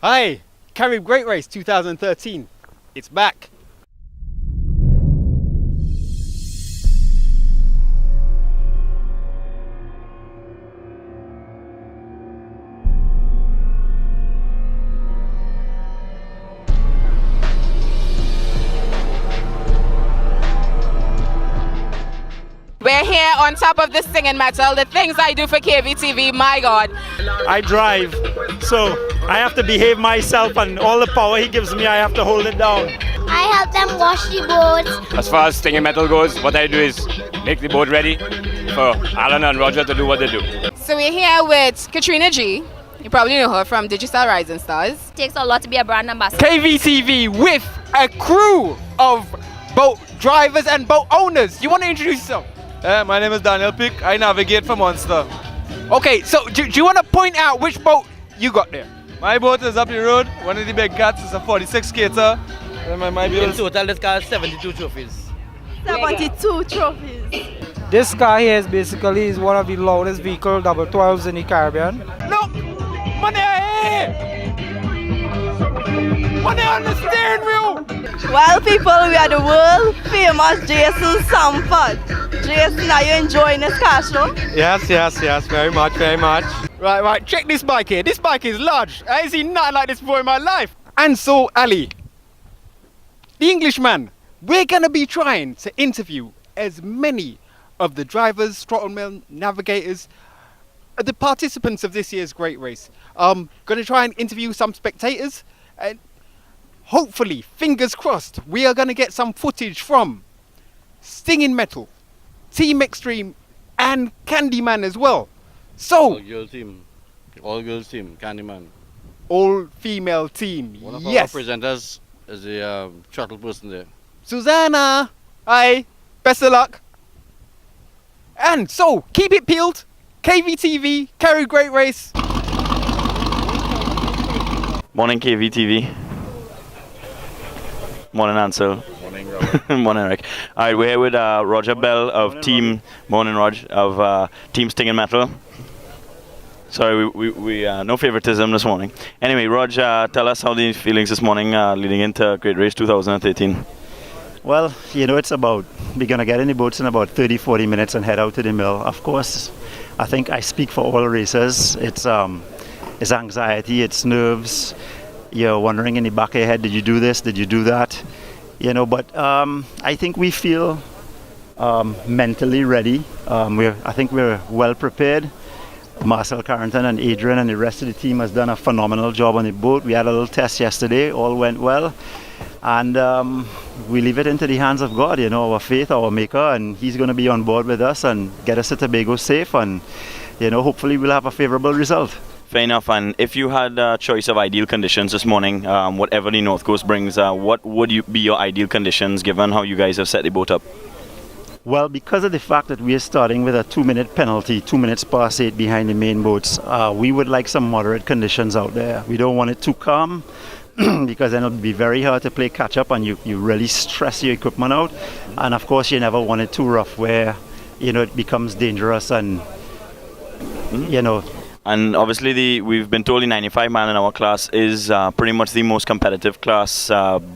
Hi, Carib Great Race 2013. It's back. We're here on top of the singing metal, the things I do for KVTV, my God. I drive, so I have to behave myself, and all the power he gives me, I have to hold it down. I help them wash the boats. As far as singing metal goes, what I do is make the boat ready for Alan and Roger to do what they do. So we're here with Katrina G. You probably know her from Digital Rising Stars. It takes a lot to be a brand ambassador. KVTV with a crew of boat drivers and boat owners. You want to introduce yourself? My name is Daniel Pick. I navigate for Monster. Okay, so do you want to point out which boat you got there? My boat is up the road. One of the big cats is a 46 skater. In total, this car has 72 trophies. 72 trophies. This car here is one of the loudest vehicle double 12s in the Caribbean. Look! Money here! Money on the steering wheel! Well, people, we are the world famous Jason Stampead. Jason, are you enjoying this car show? Yes, very much. Right, check this bike here. This bike is large. I ain't seen nothing like this before in my life. Ansel Ali, the Englishman. We're gonna be trying to interview as many of the drivers, throttlemen, navigators, the participants of this year's Great Race. Gonna try and interview some spectators, and hopefully, fingers crossed, we are gonna get some footage from Stinging Metal, Team Extreme, and Candyman as well. So, All girls team, Candyman. all female team. One of Yes. our presenters is the shuttle person there. Susanna, hi. Best of luck. And so, keep it peeled. KVTV, Carib Great Race. Morning KVTV. Morning Ansel. Morning, Robert. Morning Rick. Alright, we're here with Roger Bell of Team Morning Rog of Team Stinging Metal. Sorry, we no favoritism this morning. Anyway, Rog, tell us how the feelings this morning leading into Great Race 2013. Well, it's about, we're going to get in the boats in about 30-40 minutes and head out to the mill. Of course, I think I speak for all racers. It's anxiety, it's nerves. You're wondering in the back of your head, did you do this, did you do that? But I think we feel mentally ready. I think we're well prepared. Marcel Carrington and Adrian and the rest of the team has done a phenomenal job on the boat. We had a little test yesterday, all went well. And we leave it into the hands of God, our faith, our maker, and he's going to be on board with us and get us to Tobago safe, and hopefully we'll have a favorable result. Fair enough. And if you had a choice of ideal conditions this morning, whatever the North Coast brings, what would be your ideal conditions given how you guys have set the boat up? Well, because of the fact that we are starting with a 2-minute penalty, 2 minutes past 8 behind the main boats, we would like some moderate conditions out there. We don't want it too calm because then it'll be very hard to play catch up and you really stress your equipment out. And of course, you never want it too rough where, it becomes dangerous and, And obviously, we've been told the 95 mile an hour class is pretty much the most competitive class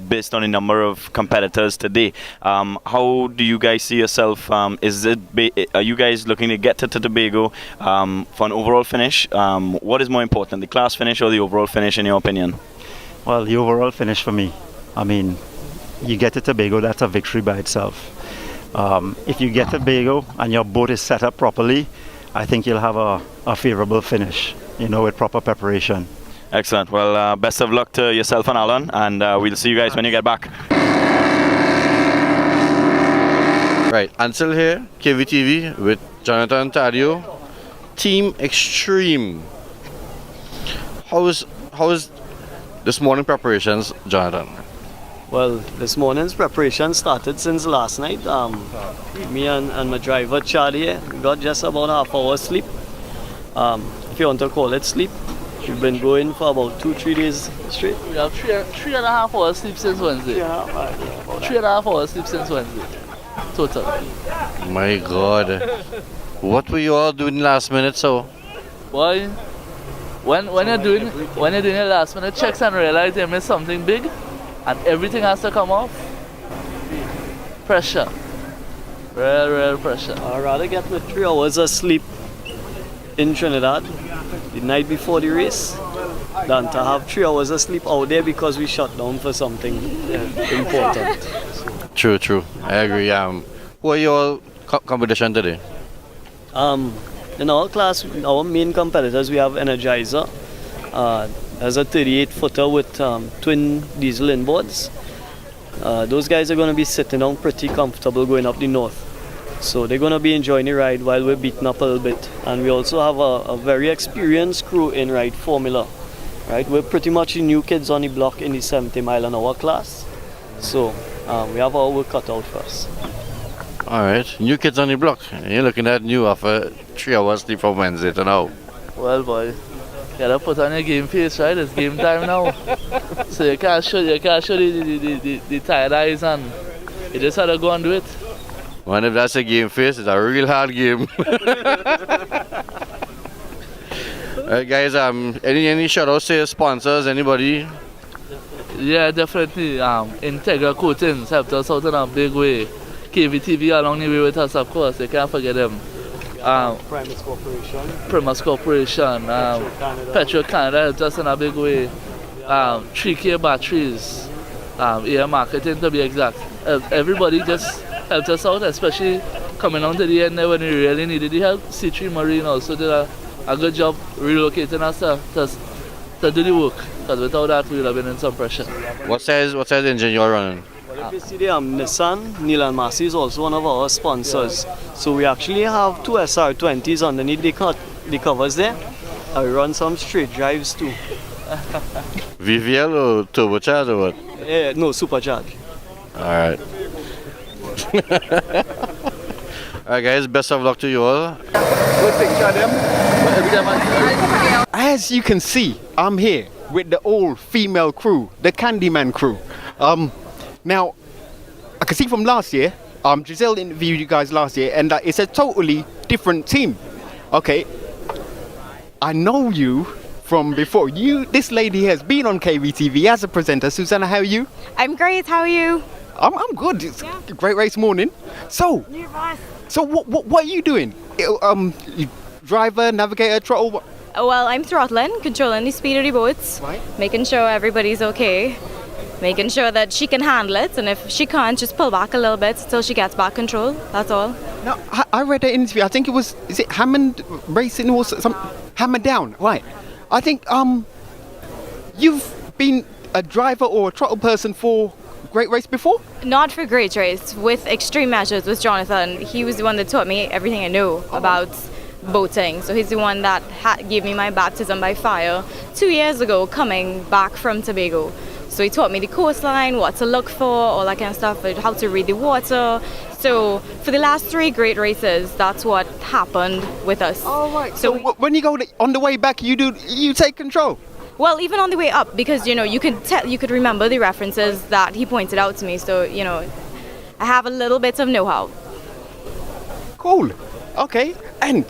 based on the number of competitors today. How do you guys see yourself? Are you guys looking to get to Tobago for an overall finish? What is more important, the class finish or the overall finish, in your opinion? Well, the overall finish for me. I mean, you get to Tobago, that's a victory by itself. If you get to Tobago and your boat is set up properly, I think you'll have a favorable finish, with proper preparation. Excellent. Well, best of luck to yourself and Alan, and we'll see you guys when you get back. Right, Ansel here, KVTV with Jonathan Tadio, Team Extreme. How is this morning preparations, Jonathan? Well, this morning's preparation started since last night. Me and my driver Charlie got just about half hour sleep. If you want to call it sleep. We've been going for about 2-3 days straight. We have three and a half hours sleep since Wednesday. 3.5 hours sleep since Wednesday. Total. My God. What were you all doing last minute, so? Boy, when you're doing your last minute checks and realize you missed something big, and everything has to come off, pressure, real pressure. I'd rather get with 3 hours of sleep in Trinidad the night before the race than to have 3 hours of sleep out there because we shut down for something important. True. I agree. Who are your competition today? In our class, our main competitors, we have Energizer. There's a 38-footer with twin diesel inboards. Those guys are going to be sitting down pretty comfortable going up the north. So they're going to be enjoying the ride while we're beating up a little bit. And we also have a very experienced crew in ride formula. Right? We're pretty much the new kids on the block in the 70 mile an hour class. So we have our work cut out for us. Alright, new kids on the block. You're looking at new after 3 hours sleep from Wednesday to now. Well, boy, you gotta put on your game face, right? It's game time now. So you can't show the tired eyes, and you just have to go and do it. Man, if that's a game face, it's a real hard game. Alright guys, any shout outs to your sponsors, anybody? Yeah, definitely. Integra Coatings helped us out in a big way. KVTV along the way with us, of course, you can't forget them. Primus Corporation, Petro Canada helped us in a big way. 3K Batteries, air marketing to be exact. Everybody just helped us out, especially coming on to the end there when we really needed the help. C3 Marine also did a good job relocating us to do the work, because without that we would have been in some pressure. What size engine you're running? Well, if you see the Nissan, Neil and Massey is also one of our sponsors. So we actually have 2 SR20s underneath the covers there. And we run some straight drives too. VVL or turbocharged or what? No, supercharged. Alright. Alright guys, best of luck to you all. As you can see, I'm here with the all-female crew, the Candyman crew. Now, I can see from last year, Giselle interviewed you guys last year, and it's a totally different team. Okay, I know you from before. This lady has been on KVTV as a presenter. Susanna, how are you? I'm great. How are you? I'm good. It's a great race morning. So what are you doing? You driver, navigator, throttle? Well, I'm throttling, controlling the speed of the boats, making sure everybody's okay, making sure that she can handle it, and if she can't, just pull back a little bit until she gets back control. That's all. Now, I read an interview. I think is it Hammond Racing or something? Hammond Down, right? I think you've been a driver or a throttle person for Great Race before? Not for Great Race, with Extreme Measures with Jonathan. He was the one that taught me everything I know about boating. So he's the one that gave me my baptism by fire 2 years ago coming back from Tobago. So he taught me the coastline, what to look for, all that kind of stuff, how to read the water. So for the last 3 Great Races, that's what happened with us. Oh, right. So when you go on the way back, you take control? Well, even on the way up, because you could remember the references that he pointed out to me. So I have a little bit of know-how. Cool. Okay. And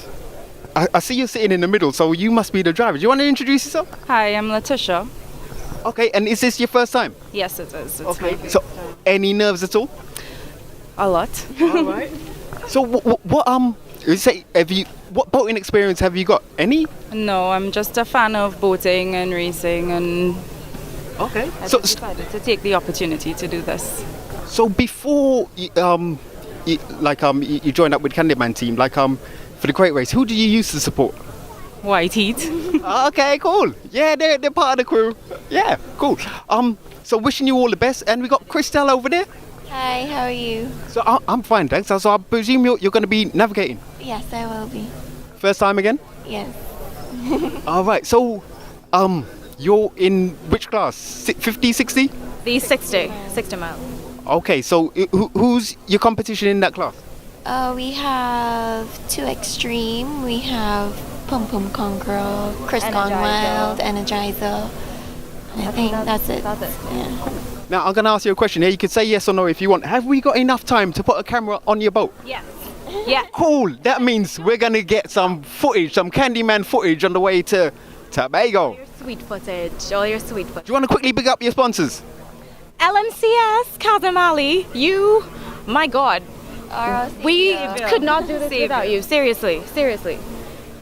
I see you sitting in the middle, so you must be the driver. Do you want to introduce yourself? Hi, I'm Letitia. Okay. And is this your first time? Yes, it is. It's okay. So, any nerves at all? A lot. All right. So what boating experience have you got? Any? No, I'm just a fan of boating and racing, and okay. I decided to take the opportunity to do this. So before you joined up with Candyman team, for the Great Race, who do you use to support? White Heat. Okay, cool. Yeah, they're part of the crew. Yeah, cool. So wishing you all the best, and we got Christelle over there. Hi, how are you? So I'm fine, thanks. So I presume you're going to be navigating? Yes, I will be. First time again? Yes. All right, so you're in which class? 50, 60? The 60 mile. Okay, so who's your competition in that class? We have 2 Extreme. We have Pum Pum Conqueror, Chris Conwild, Energizer. I think that's it. Yeah. Now, I'm going to ask you a question here. You could say yes or no if you want. Have we got enough time to put a camera on your boat? Yes. Yeah. Cool. That means we're going to get some footage, some Candyman footage on the way to Tobago. Sweet footage, all your sweet footage. Do you want to quickly big up your sponsors? LMCS, Ansel Ali, you, my God. We could not do this without you, seriously.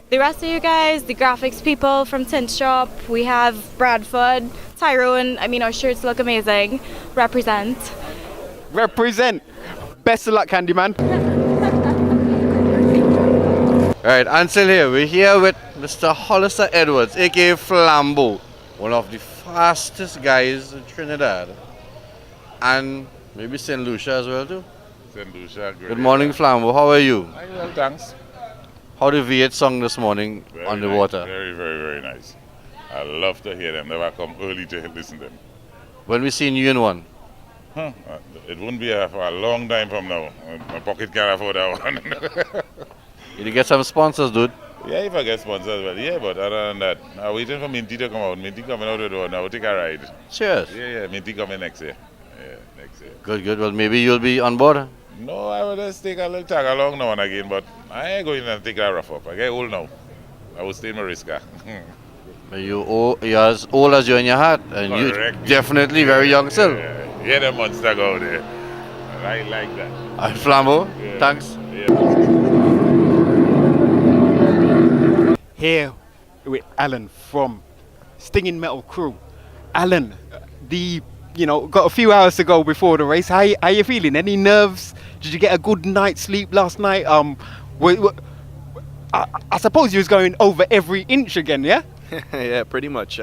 The rest of you guys, the graphics people from Tint Shop, we have Bradford, Tyrone, our shirts look amazing. Represent. Best of luck, Candyman. Alright, Ansel here. We're here with Mr. Hollister Edwards, aka Flambeau, one of the fastest guys in Trinidad. And maybe St. Lucia as well too. St. Lucia, great. Good morning, Flambeau. How are you? Well, thanks. How the V8 song this morning on the nice. water? Very, very, very nice. I love to hear them. Never come early to listen to them. When we seen you in one? It won't be for a long time from now. My pocket can't afford that one. You get some sponsors, dude? Yeah, if I get sponsors, well, yeah, but other than that, I'm waiting for Minty to come out. Minty coming out the door now. We'll take a ride. Cheers. Yeah, Minty coming next year. Yeah, next year. Good. Well, maybe you'll be on board. No, I will just take a little tag along now and again, but I ain't going to take a rough up. I get old now. I will stay in my risk car. You're as old as you're in your heart, and you're definitely very young still. Yeah, the monster go there. I like that. Alright, Flambeau, thanks. Here with Alan from Stinging Metal Crew. Alan, got a few hours to go before the race. How you feeling? Any nerves? Did you get a good night's sleep last night? I suppose you was going over every inch again, yeah? Yeah, pretty much.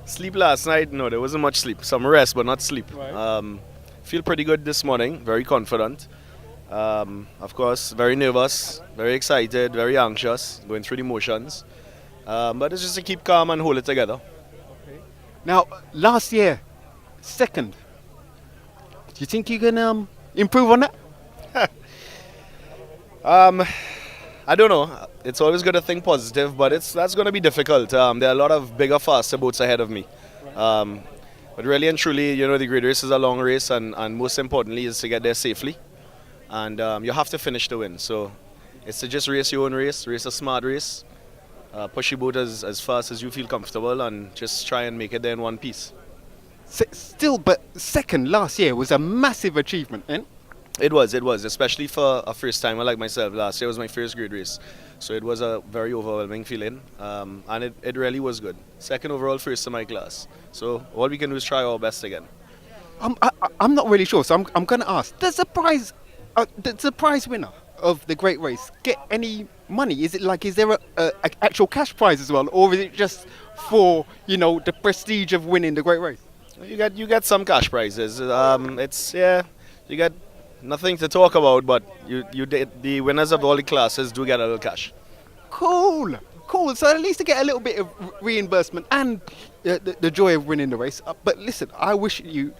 Sleep last night, no, there wasn't much sleep. Some rest, but not sleep. Right. Feel pretty good this morning, very confident. Of course, very nervous, very excited, very anxious, going through the motions. But it's just to keep calm and hold it together. Okay. Now, last year, second. Do you think you can improve on that? I don't know. It's always good to think positive, but that's going to be difficult. There are a lot of bigger, faster boats ahead of me. But really and truly, the Great Race is a long race, and most importantly is to get there safely. And you have to finish to win. So it's to just race your own race a smart race, push your boat as fast as you feel comfortable, and just try and make it there in one piece. Still, but second last year was a massive achievement, eh? It was, especially for a first timer like myself. Last year was my first Great Race, so it was a very overwhelming feeling, and it really was good. Second overall, first in my class. So all we can do is try our best again. I'm not really sure, so I'm going to ask: does the prize winner of the Great Race get any money? Is there a actual cash prize as well, or is it just for the prestige of winning the Great Race? You get some cash prizes. You get nothing to talk about, but the winners of all the classes do get a little cash. Cool. So at least to get a little bit of reimbursement and the joy of winning the race. But listen, I wish you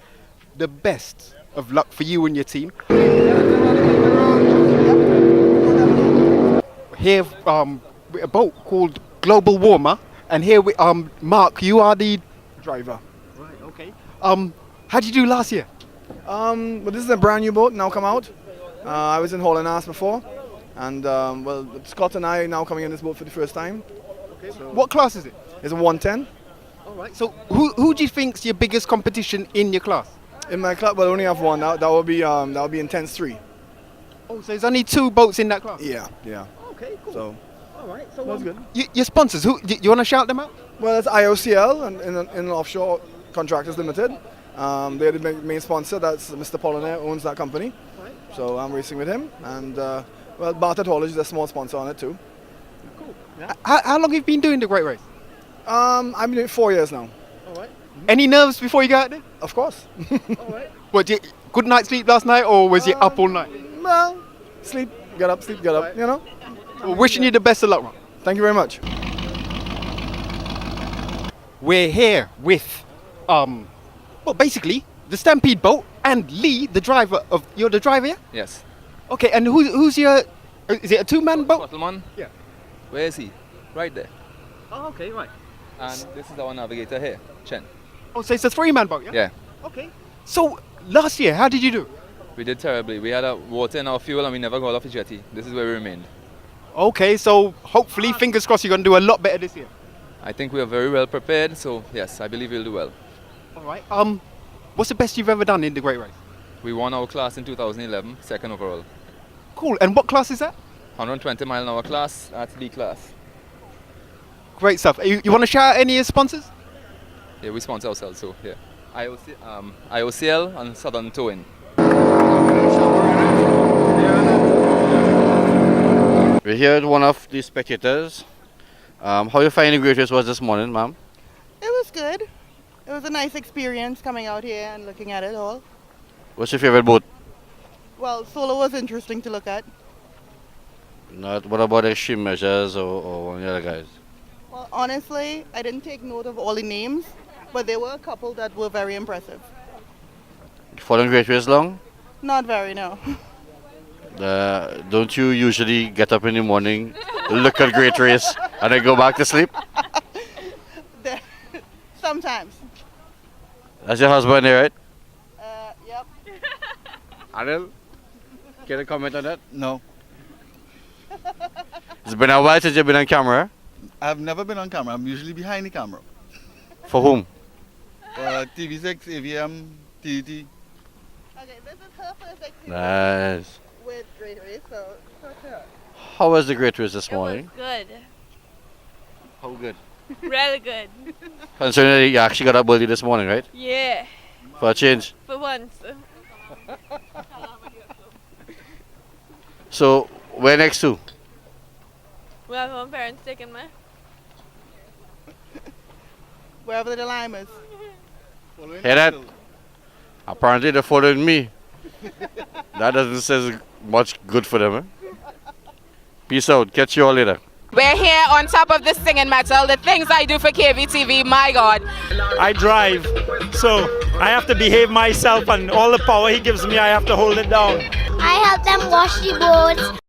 the best of luck for you and your team. Here, a boat called Global Warmer, and here we Mark, you are the driver. Right. Okay. How did you do last year? Well, this is a brand new boat now come out. I was in Holland Ass before, and Scott and I now coming in this boat for the first time. Okay. So what class is it? It's a 110. All right. So who do you think's your biggest competition in your class? In my class, well, I only have one. That would be Intense 3. Oh, so there's only 2 boats in that class? Yeah. Okay, cool. So, all right. So that's good. Your sponsors, who you want to shout them out? Well, it's IOCL and in Offshore Contractors Limited. They're the main sponsor. That's Mr. Pollinaire owns that company. Right. So I'm racing with him, and Bartlett Haulage is a small sponsor on it too. Cool. Yeah. How long have you been doing the Great Race? I've been doing it 4 years now. All right. Any nerves before you got there? Of course. All right. What, good night's sleep last night, or was you up all night? Well, sleep, get up, right. Well, wishing you the best of luck, Ron. Thank you very much. We're here with, basically the Stampede boat and Lee, the driver of. You're the driver, yeah? Yes. Okay, and who's your? Is it a 2-man boat? Bottleman? Yeah. Where is he? Right there. Oh, okay, right. And this is our navigator here, Chen. Oh, so it's a 3-man boat, yeah? Yeah. Okay. So last year, how did you do? We did terribly. We had water in our fuel and we never got off the jetty. This is where we remained. Okay, so hopefully, fingers crossed, you're going to do a lot better this year. I think we are very well prepared, so yes, I believe we'll do well. All right. What's the best you've ever done in the Great Race? We won our class in 2011, second overall. Cool. And what class is that? 120 mile an hour class, that's D class. Great stuff. You want to shout out any of your sponsors? Yeah, we sponsor ourselves, so yeah. IOCL and Southern Towing. We're here with one of the spectators. How you find the Great Race was this morning, ma'am? It was good. It was a nice experience coming out here and looking at it all. What's your favorite boat? Well, solo was interesting to look at. What about extreme measures or one of the other guys? Well, honestly, I didn't take note of all the names, but there were a couple that were very impressive. You following Great Race long? Not very, no. Don't you usually get up in the morning, look at Great Race, and then go back to sleep? Sometimes. That's your husband there, right? Yep. Anil, can you comment on that? No. It's been a while since you've been on camera. I've never been on camera. I'm usually behind the camera. For whom? TV6, AVM, TET. Okay, this is her first experience Nice. with Great Race, so sure. How was the Great Race this morning? Good. How good? Really good. Considering that you actually got up early this morning, right? Yeah. For a change. For once. So, where next to? We have my parents taking me. Wherever the lime is. Hear that? Apparently they're following me. That doesn't say much good for them, eh? Peace out. Catch you all later. We're here on top of this singing metal. The things I do for KVTV, my God. I drive, so I have to behave myself, and all the power he gives me, I have to hold it down. I help them wash the boats.